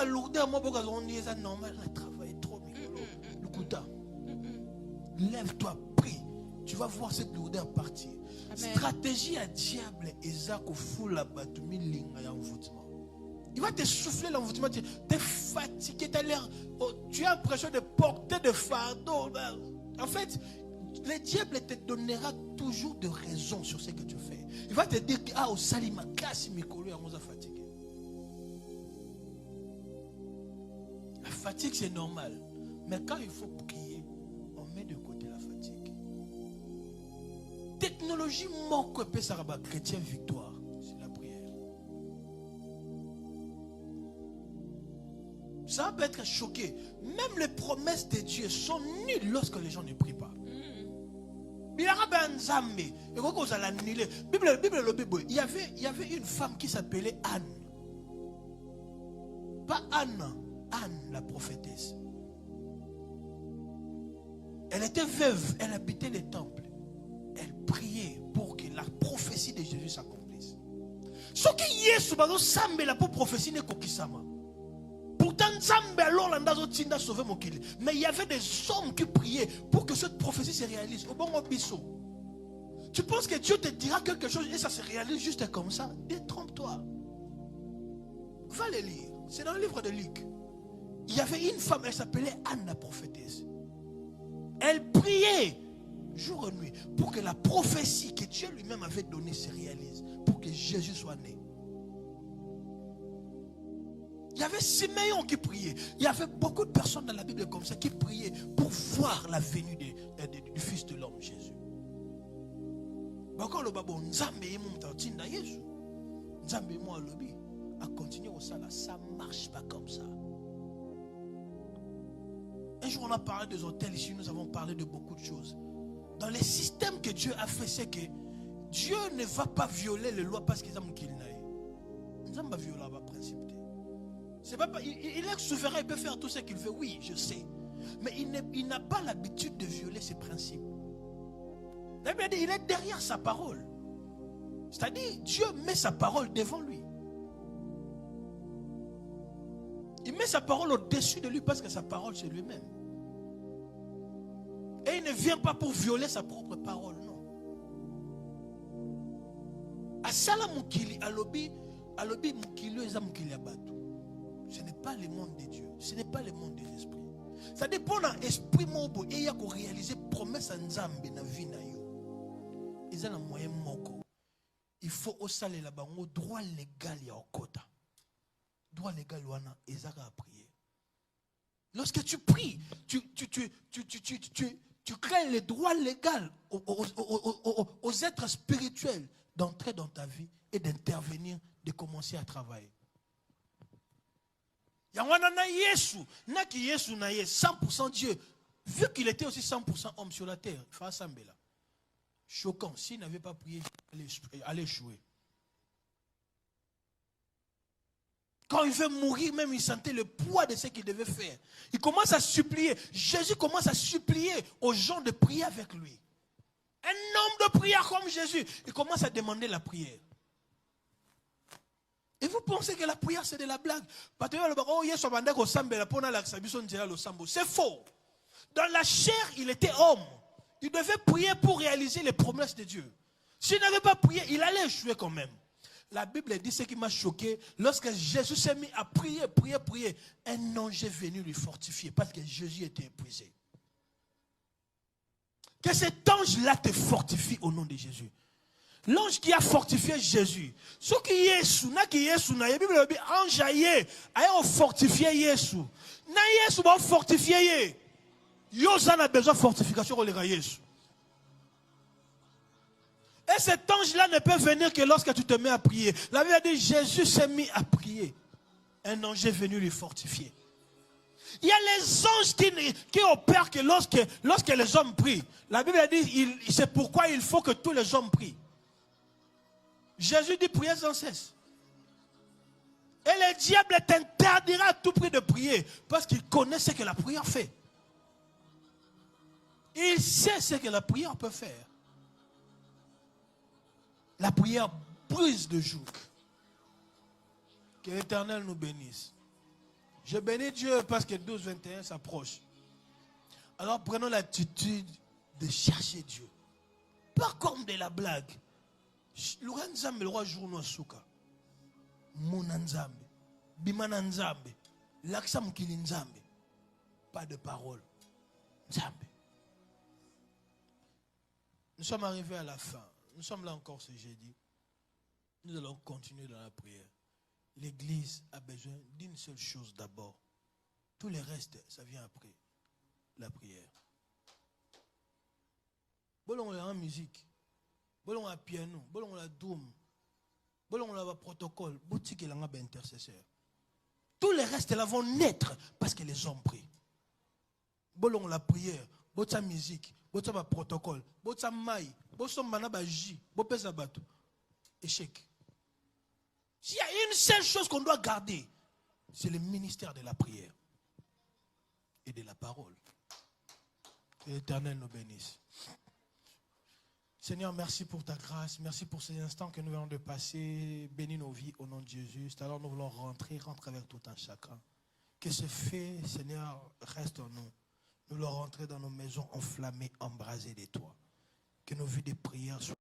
à lourdeur, moi, on dit ça normal, on travaille trop. Lève-toi, prie. Tu vas voir cette lourdeur partir. Amen. Stratégie à diable, Ezako foule la batumi linga ya envoûtement. Il va te souffler l'envoûtement. Tu es fatigué, tu as l'impression de porter de fardeau. En fait, le diable te donnera toujours de raisons sur ce que tu fais. Il va te dire au salima classe mikolo on a fatigué. La fatigue c'est normal, mais quand il faut prier, on met de côté la fatigue. Technologie manque peu ça rabat chrétien victoire, c'est la prière. Ça peut être choqué. Même les promesses de Dieu sont nulles lorsque les gens ne prient pas. Il y avait une femme qui s'appelait Anne. Pas Anne, Anne la prophétesse. Elle était veuve, elle habitait les temples. Elle priait pour que la prophétie de Jésus s'accomplisse. Ce qui est sous la prophétie n'est qu'au pourtant, mais il y avait des hommes qui priaient pour que cette prophétie se réalise. Tu penses que Dieu te dira quelque chose et ça se réalise juste comme ça? Détrompe-toi. Va le lire. C'est dans le livre de Luc. Il y avait une femme, elle s'appelait Anne la prophétesse. Elle priait jour et nuit pour que la prophétie que Dieu lui-même avait donnée se réalise. Pour que Jésus soit né. Il y avait Siméon qui priait. Il y avait beaucoup de personnes dans la Bible comme ça qui priaient pour voir la venue du Fils de l'homme, Jésus. Ça ne marche pas comme ça. Un jour, on a parlé des hôtels ici, nous avons parlé de beaucoup de choses. Dans les systèmes que Dieu a fait, c'est que Dieu ne va pas violer les lois parce qu'il a qu'il n'a. Il ne va pas violer le principe. C'est pas, il est souverain, il peut faire tout ce qu'il veut, oui, je sais. Mais il n'a pas l'habitude de violer ses principes. Il est derrière sa parole. C'est-à-dire, Dieu met sa parole devant lui. Il met sa parole au-dessus de lui parce que sa parole c'est lui-même. Et il ne vient pas pour violer sa propre parole, non. Asala mukili alobi mukili eza mukili abatu. Ce n'est pas le monde de Dieu. Ce n'est pas le monde des esprits. Ça dépend d'un esprit mobo et il y a qu'on réaliser promesse en Nzambe na vie na yo. Ils ont un moyen moko. Il faut aussi aller là-bas au droit légal ya okota. Droit légal wana ezaka à prier. Lorsque tu pries, tu crées le droit légal aux êtres spirituels d'entrer dans ta vie et d'intervenir, de commencer à travailler. Yangwana na Yesu, na ki Yesu na ye 100% Dieu, vu qu'il était aussi 100% homme sur la terre, il faut assembler là. Choquant, s'il n'avait pas prié, il allait échouer. Quand il veut mourir, même il sentait le poids de ce qu'il devait faire. Il commence à supplier. Jésus commence à supplier aux gens de prier avec lui. Un homme de prière comme Jésus, il commence à demander la prière. Et vous pensez que la prière c'est de la blague? C'est faux. Dans la chair, il était homme. Il devait prier pour réaliser les promesses de Dieu. S'il n'avait pas prié, il allait échouer quand même. La Bible dit ce qui m'a choqué. Lorsque Jésus s'est mis à prier, un ange est venu lui fortifier parce que Jésus était épuisé. Que cet ange-là te fortifie au nom de Jésus. L'ange qui a fortifié Jésus. Ce qui est sous, la Bible dit ange a fortifié Jésus. Na Jésus va fortifier. Yosan a besoin de fortification pour les Jésus. Et cet ange-là ne peut venir que lorsque tu te mets à prier. La Bible dit Jésus s'est mis à prier. Un ange est venu lui fortifier. Il y a les anges qui opèrent que lorsque les hommes prient. La Bible dit c'est pourquoi il faut que tous les hommes prient. Jésus dit priez sans cesse. Et le diable t'interdira à tout prix de prier parce qu'il connaît ce que la prière fait. Il sait ce que la prière peut faire. La prière brise le joug. Que l'Éternel nous bénisse. Je bénis Dieu parce que 12-21 s'approche. Alors prenons l'attitude de chercher Dieu. Pas comme de la blague. Le roi journaux souka. Monanzambe. Bimananzambe. L'aksam kilinzambe. Pas de parole. Nzambe. Nous sommes arrivés à la fin. Nous sommes là encore ce jeudi. Nous allons continuer dans la prière. L'église a besoin d'une seule chose d'abord. Tout le reste, ça vient après. La prière. Bolon la musique. Bolon la piano. Bolon la doom. Bolon la protocole. Boutique et la intercesseur. Tout le reste là vont naître parce que les hommes prient. Bolon la prière. Bota musique. Bota protocole. Bota maï. Bota manabaji. Bota bateau. Échec. S'il y a une seule chose qu'on doit garder, c'est le ministère de la prière et de la parole. Que l'Éternel nous bénisse. Seigneur, merci pour ta grâce. Merci pour ces instants que nous venons de passer. Bénis nos vies au nom de Jésus. Alors nous voulons rentrer avec tout un chacun. Que ce fait, Seigneur, reste en nous. Nous voulons rentrer dans nos maisons enflammées, embrasées de toi. Que nos vies de prière soient